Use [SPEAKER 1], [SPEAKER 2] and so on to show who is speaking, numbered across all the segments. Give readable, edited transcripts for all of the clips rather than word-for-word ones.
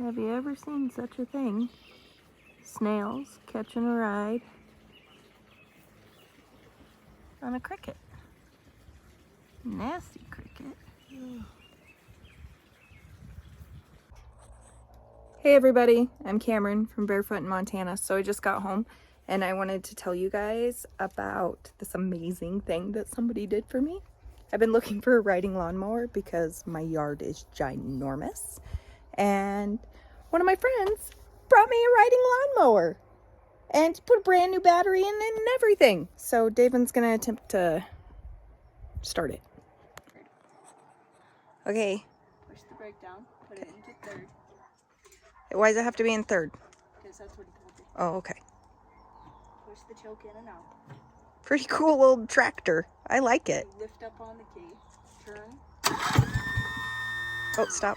[SPEAKER 1] Have you ever seen such a thing? Snails catching a ride on a cricket. Nasty cricket. Hey everybody, I'm Cameron from Barefoot in Montana. So I just got home and I wanted to tell you guys about this amazing thing that somebody did for me. I've been looking for a riding lawnmower because my yard is ginormous. And one of my friends brought me a riding lawnmower and put a brand new battery in it and everything. So Daven's gonna attempt to start it. Okay.
[SPEAKER 2] Push the brake down, put it into third.
[SPEAKER 1] Why does it have to be in third?
[SPEAKER 2] Because that's what he told you.
[SPEAKER 1] Oh, okay.
[SPEAKER 2] Push the choke in and out.
[SPEAKER 1] Pretty cool little tractor. I like it.
[SPEAKER 2] You lift up on the key. Turn.
[SPEAKER 1] Oh, stop.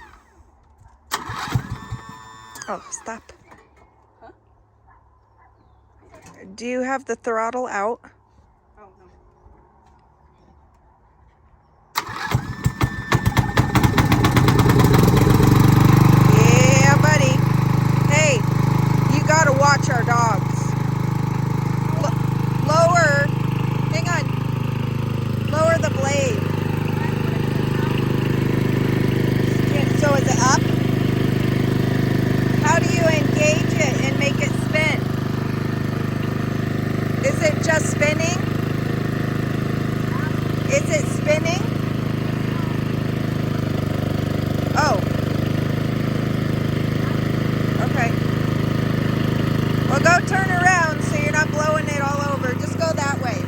[SPEAKER 1] Oh, stop.
[SPEAKER 2] Huh?
[SPEAKER 1] Do you have the throttle out?
[SPEAKER 2] Oh, no.
[SPEAKER 1] Yeah, buddy. Hey, you gotta watch our dogs. Lower. Hang on. Lower the blade. So is it up? How do you engage it and make it spin? Is it just spinning? Is it spinning? Oh. Okay. Well, go turn around so you're not blowing it all over. Just go that way.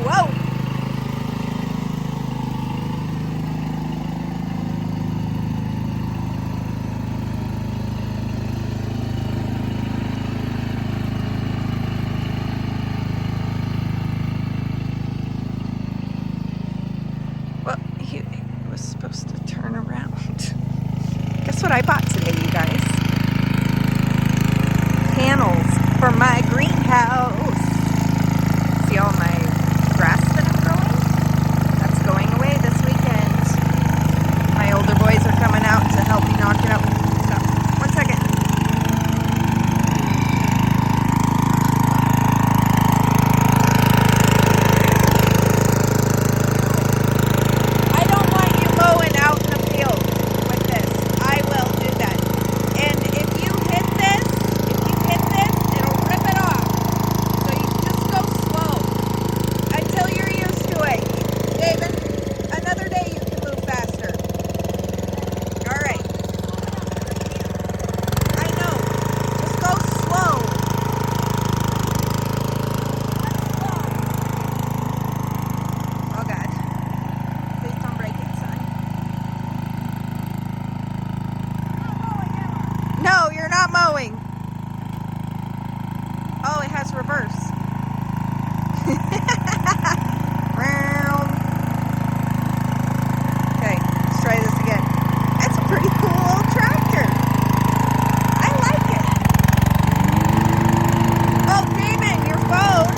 [SPEAKER 1] Whoa. Well, he was supposed to turn around. Guess what I bought today, you guys? Panels for my greenhouse. See all my grass that I'm growing? That's going away this weekend. My older boys are coming out to help me knock it out. Stop. 1 second. I don't want you mowing out in the field with this. I will do that. And if you hit this, it'll rip it off. So you just go slow until you're used to it. David, another day you can move faster. All right. I know. Just go slow. Oh God. Please don't break it, son. No, you're not mowing. Oh, it has reverse. Okay, let's try this again. That's a pretty cool old tractor. I like it. Oh, David, your phone.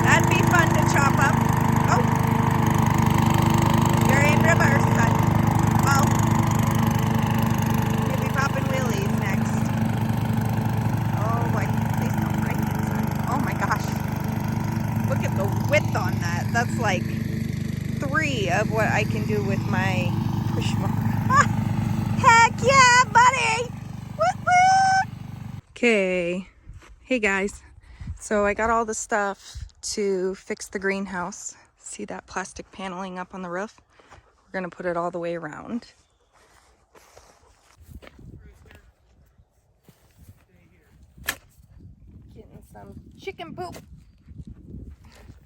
[SPEAKER 1] That'd be fun to chop up. Oh, you're in reverse, son. Well, you'll be popping wheelies next. Oh boy, please don't break it, son. Oh my gosh. Look at the width on that. That's like 3 of what I can do with my push mower. Heck yeah, buddy! Woot woot! Okay. Hey guys. So I got all the stuff to fix the greenhouse. See that plastic paneling up on the roof? We're gonna put it all the way around. Getting some chicken poop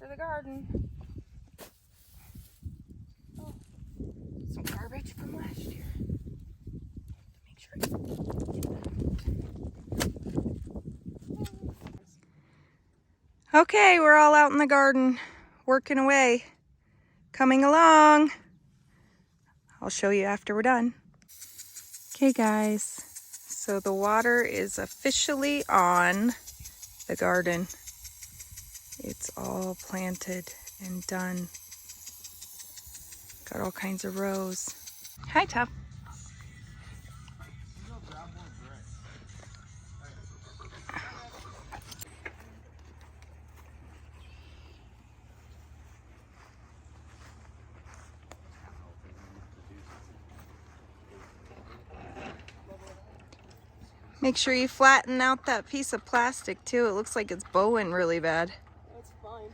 [SPEAKER 1] for the garden. Oh, some garbage from last year. Make sure. Okay, we're all out in the garden, working away, coming along. I'll show you after we're done. Okay guys, so the water is officially on the garden. It's all planted and done. Got all kinds of rows. Hi, Tough. Make sure you flatten out that piece of plastic too. It looks like it's bowing really bad.
[SPEAKER 2] It's fine.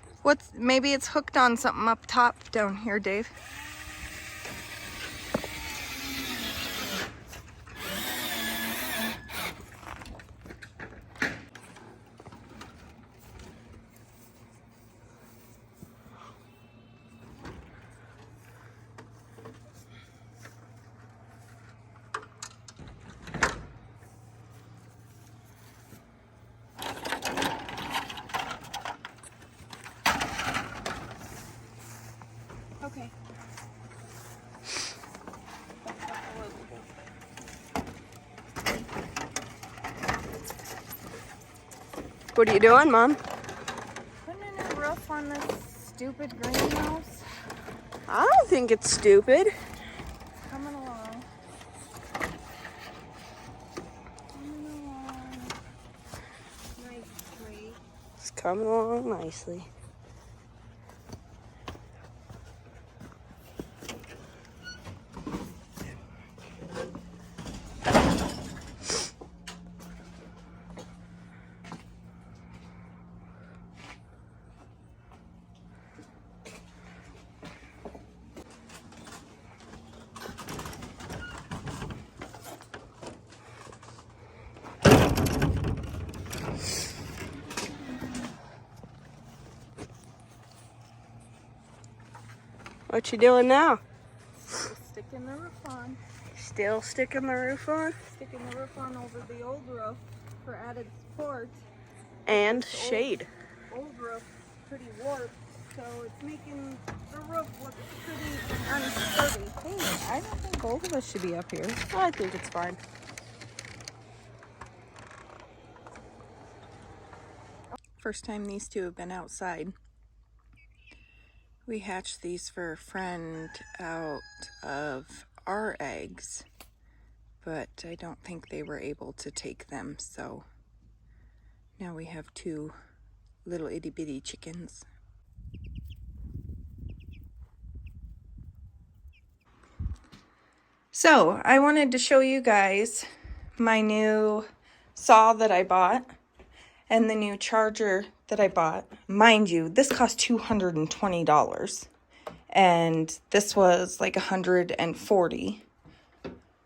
[SPEAKER 1] Maybe it's hooked on something up top down here, Dave.
[SPEAKER 2] Okay.
[SPEAKER 3] What are you doing, Mom?
[SPEAKER 1] Putting a new roof on this stupid greenhouse.
[SPEAKER 3] I don't think it's stupid.
[SPEAKER 1] Coming along. Coming along. Nicely.
[SPEAKER 3] It's coming along nicely. What you doing now?
[SPEAKER 2] Sticking the roof on.
[SPEAKER 3] Still sticking the roof on?
[SPEAKER 2] Sticking the roof on over the old roof for added support.
[SPEAKER 3] And shade.
[SPEAKER 2] Old roof pretty warped, so it's making the roof look pretty unsturdy.
[SPEAKER 1] Hey, I don't think both of us should be up here.
[SPEAKER 3] I think it's fine.
[SPEAKER 1] First time these two have been outside. We hatched these for a friend out of our eggs, but I don't think they were able to take them, so now we have two little itty bitty chickens. So I wanted to show you guys my new saw that I bought and the new charger that I bought. Mind you, this cost $220 and this was like $140.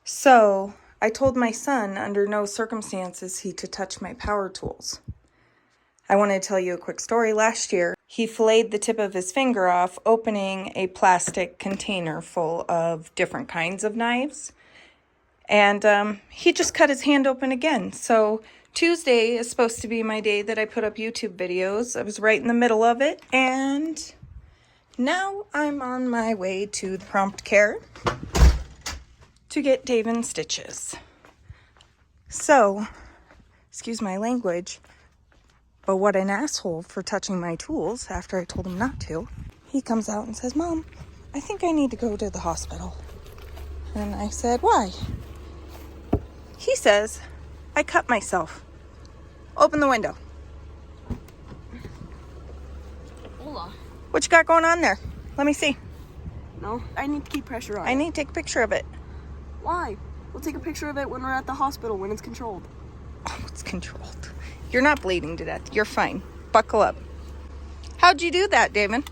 [SPEAKER 1] So I told my son under no circumstances he to touch my power tools. I want to tell you a quick story. Last year, he filleted the tip of his finger off opening a plastic container full of different kinds of knives. And he just cut his hand open again. So Tuesday is supposed to be my day that I put up YouTube videos. I was right in the middle of it. And now I'm on my way to the prompt care to get Daven stitches. So, excuse my language, but what an asshole for touching my tools after I told him not to. He comes out and says, "Mom, I think I need to go to the hospital." And I said, "Why?" He says, "I cut myself." Open the window.
[SPEAKER 2] Hola.
[SPEAKER 1] What you got going on there? Let me see.
[SPEAKER 2] No, I need to keep pressure on
[SPEAKER 1] I
[SPEAKER 2] it.
[SPEAKER 1] need to take a picture of it.
[SPEAKER 2] Why? We'll take a picture of it when we're at the hospital, when it's controlled.
[SPEAKER 1] Oh, it's controlled. You're not bleeding to death. You're fine. Buckle up. How'd you do that, Daven?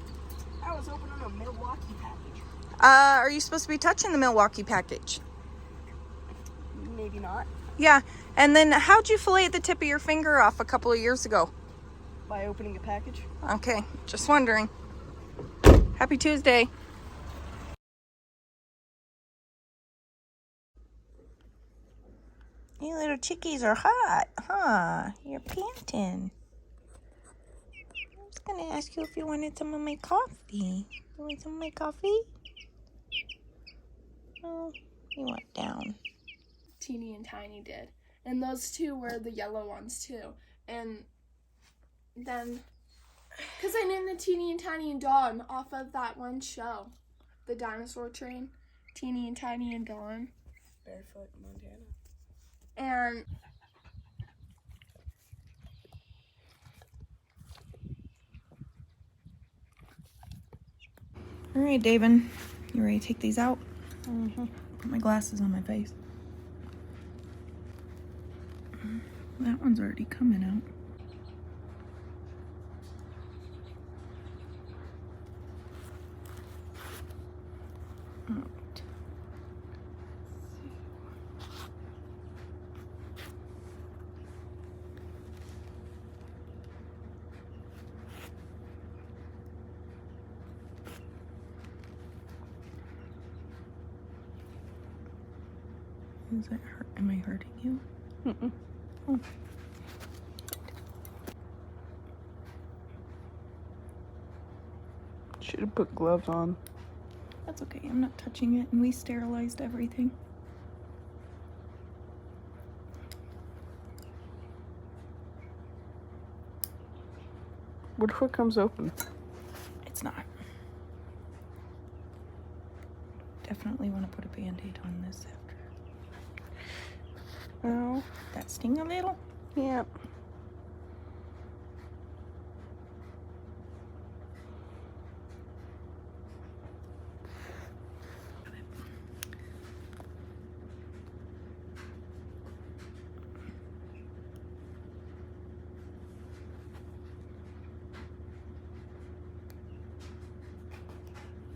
[SPEAKER 2] I was opening a Milwaukee package.
[SPEAKER 1] Are you supposed to be touching the Milwaukee package?
[SPEAKER 2] Maybe not.
[SPEAKER 1] Yeah. And then how'd you fillet the tip of your finger off a couple of years ago?
[SPEAKER 2] By opening a package.
[SPEAKER 1] Okay. Just wondering. Happy Tuesday. You little chickies are hot, huh? You're panting. I was gonna ask you if you wanted some of my coffee. You want some of my coffee? Oh, you went down.
[SPEAKER 4] Teeny and Tiny did. And those two were the yellow ones too. And then Because I named the Teeny and Tiny and Dawn off of that one show. The dinosaur train. Teeny and Tiny and Dawn.
[SPEAKER 3] Barefoot in Montana.
[SPEAKER 4] And
[SPEAKER 1] All right, Daven, you ready to take these out? Put my glasses on my face. That one's already coming out. Alright. Is it hurt? Am I hurting you? Oh.
[SPEAKER 3] Should have put gloves on.
[SPEAKER 1] That's okay. I'm not touching it, and we sterilized everything.
[SPEAKER 3] What if it comes open?
[SPEAKER 1] It's not. Definitely want to put a band-aid on this after.
[SPEAKER 3] Oh,
[SPEAKER 1] That sting a little?
[SPEAKER 3] yeah.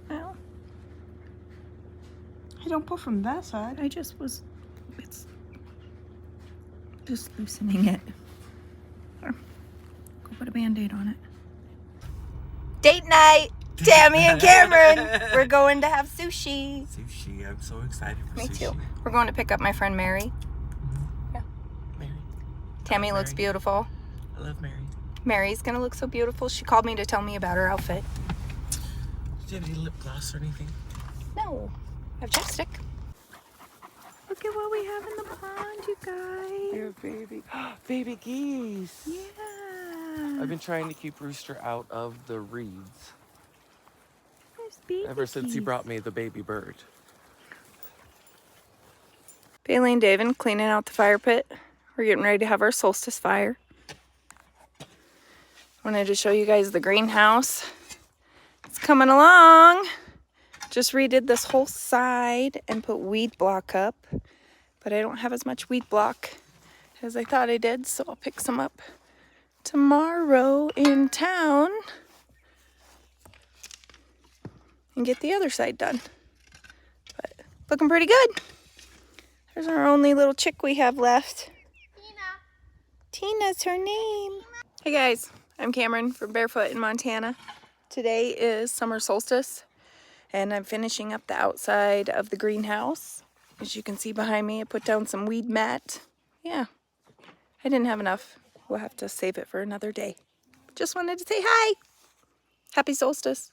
[SPEAKER 1] Well,
[SPEAKER 3] Hey, don't pull from that side.
[SPEAKER 1] I just was, it's just loosening it. There. Go put a band-aid on it. Date night! Tammy and Cameron! We're going to have sushi.
[SPEAKER 5] Sushi, I'm so excited for
[SPEAKER 1] Me
[SPEAKER 5] sushi.
[SPEAKER 1] too. We're going to pick up my friend Mary. Yeah.
[SPEAKER 5] Mary.
[SPEAKER 1] Tammy
[SPEAKER 5] Mary.
[SPEAKER 1] looks beautiful.
[SPEAKER 5] I love Mary.
[SPEAKER 1] Mary's gonna look so beautiful. She called me to tell me about her outfit.
[SPEAKER 5] Do you have any lip gloss or anything?
[SPEAKER 1] No, I have chapstick. Look at what we have in the pond, you guys.
[SPEAKER 5] They're baby geese.
[SPEAKER 1] Yeah.
[SPEAKER 5] I've been trying to keep Rooster out of the reeds
[SPEAKER 1] There's baby
[SPEAKER 5] ever since he
[SPEAKER 1] geese.
[SPEAKER 5] brought me the baby bird.
[SPEAKER 1] Bailey and Daven cleaning out the fire pit. We're getting ready to have our solstice fire. Wanted to show you guys the greenhouse. It's coming along. Just redid this whole side and put weed block up. But I don't have as much weed block as I thought I did, so I'll pick some up tomorrow in town and get the other side done. But looking pretty good. There's our only little chick we have left. Tina's her name. Hey guys, I'm Cameron from Barefoot in Montana. Today is summer solstice and I'm finishing up the outside of the greenhouse. As you can see behind me, I put down some weed mat. Yeah, I didn't have enough. We'll have to save it for another day. Just wanted to say hi. Happy solstice.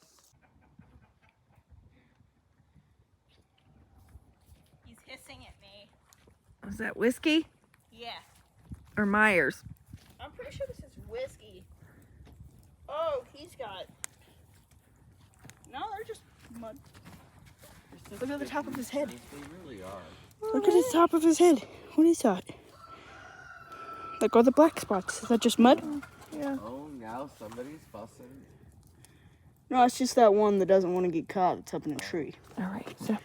[SPEAKER 2] He's hissing at me.
[SPEAKER 1] Was that whiskey
[SPEAKER 2] Yeah.
[SPEAKER 1] or Myers?
[SPEAKER 2] I'm pretty sure this is whiskey. Oh, he's got... No, they're just mud.
[SPEAKER 3] Look at the top of his head.
[SPEAKER 5] They really are.
[SPEAKER 3] Look at the top of his head. What is that? Like all the black spots. Is that just mud?
[SPEAKER 1] Yeah.
[SPEAKER 5] Oh, now somebody's fussing.
[SPEAKER 3] No, it's just that one that doesn't want to get caught. It's up in a tree.
[SPEAKER 1] All right, so.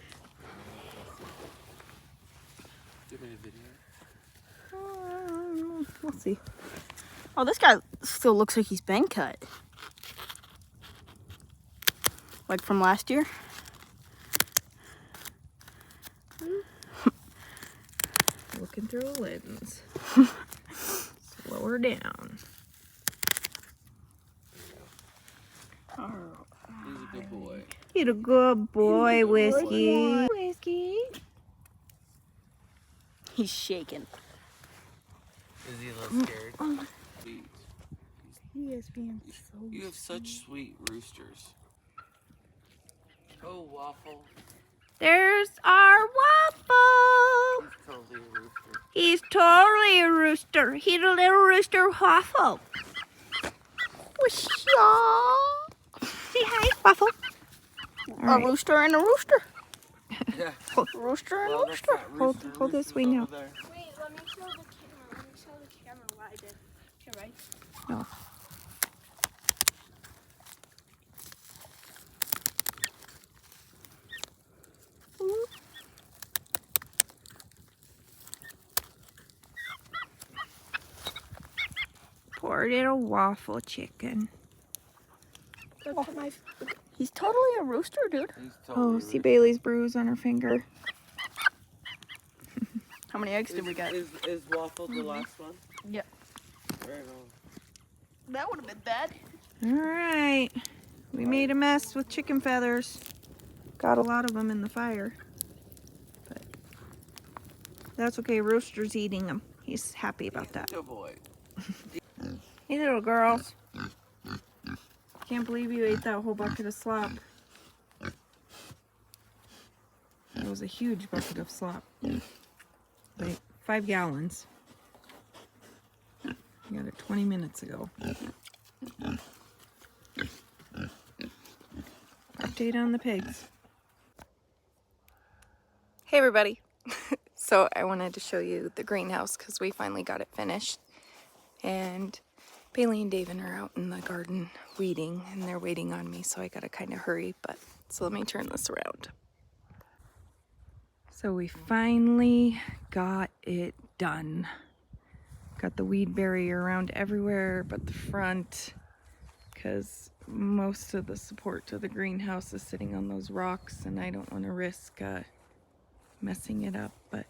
[SPEAKER 5] Give me a video.
[SPEAKER 1] We'll see.
[SPEAKER 3] Oh, this guy still looks like he's been cut. Like from last year?
[SPEAKER 1] Looking through a lens. Slow her down.
[SPEAKER 5] He's a good boy.
[SPEAKER 1] You're a good boy, Whiskey. Whiskey.
[SPEAKER 3] He's shaking.
[SPEAKER 5] Is he a little scared? Sweet.
[SPEAKER 1] He is being so
[SPEAKER 5] You have such sweet roosters. Oh, Waffle.
[SPEAKER 1] There's our Waffle.
[SPEAKER 5] He's totally a rooster.
[SPEAKER 1] He's totally a rooster. He's a little rooster Waffle.
[SPEAKER 3] Say hi, Waffle.
[SPEAKER 2] A rooster and a rooster.
[SPEAKER 5] Yeah.
[SPEAKER 2] Rooster and
[SPEAKER 5] Well, that's
[SPEAKER 2] rooster.
[SPEAKER 5] not
[SPEAKER 3] Hold-
[SPEAKER 5] rooster,
[SPEAKER 3] hold this
[SPEAKER 5] rooster's
[SPEAKER 3] wing
[SPEAKER 5] over
[SPEAKER 3] out.
[SPEAKER 5] there.
[SPEAKER 4] Wait, let me show the camera. Let me show the camera what I did. Okay, right?
[SPEAKER 3] No. Poor little waffle chicken.
[SPEAKER 4] Go to my.
[SPEAKER 2] He's totally a rooster, dude.
[SPEAKER 5] He's
[SPEAKER 3] Oh,
[SPEAKER 5] totally
[SPEAKER 3] see
[SPEAKER 5] rooster.
[SPEAKER 3] Bailey's bruise on her finger.
[SPEAKER 2] How many eggs did we get?
[SPEAKER 5] Is Waffle the last one?
[SPEAKER 2] Yep.
[SPEAKER 5] Right on.
[SPEAKER 2] That would have been bad.
[SPEAKER 3] All right. We made a mess with chicken feathers. Got a lot of them in the fire. But that's okay. Rooster's eating them. He's happy about that.
[SPEAKER 5] Good boy.
[SPEAKER 3] Hey, little girls. Can't believe you ate that whole bucket of slop. That was a huge bucket of slop. Like 5 gallons. I got it 20 minutes ago. Update on the pigs. Hey everybody. So I wanted to show you the greenhouse because we finally got it finished. And Bailey and Daven are out in the garden weeding and they're waiting on me, so I gotta kind of hurry. So let me turn this around. So we finally got it done. Got the weed barrier around everywhere but the front, because most of the support to the greenhouse is sitting on those rocks and I don't want to risk messing it up. But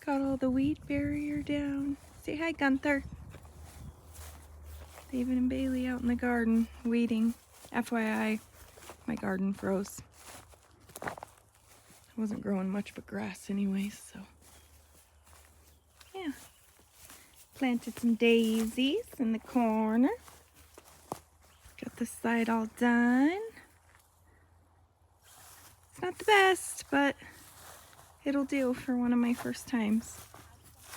[SPEAKER 3] got all the weed barrier down. Say hi, Gunther. David and Bailey out in the garden weeding. FYI, my garden froze. I wasn't growing much but grass anyways, so yeah. Planted some daisies in the corner. Got this side all done. It's not the best, but it'll do for one of my first times.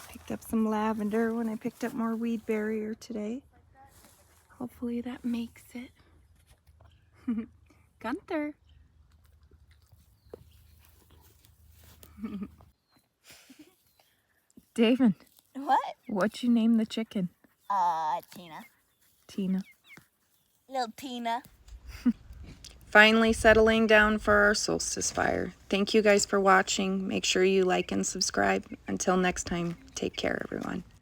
[SPEAKER 3] Picked up some lavender when I picked up more weed barrier today. Hopefully that makes it. Gunther. Daven,
[SPEAKER 2] What?
[SPEAKER 3] what'd you name the chicken?
[SPEAKER 2] Tina.
[SPEAKER 3] Tina.
[SPEAKER 2] Little Tina.
[SPEAKER 3] Finally settling down for our solstice fire. Thank you guys for watching. Make sure you like and subscribe. Until next time, take care everyone.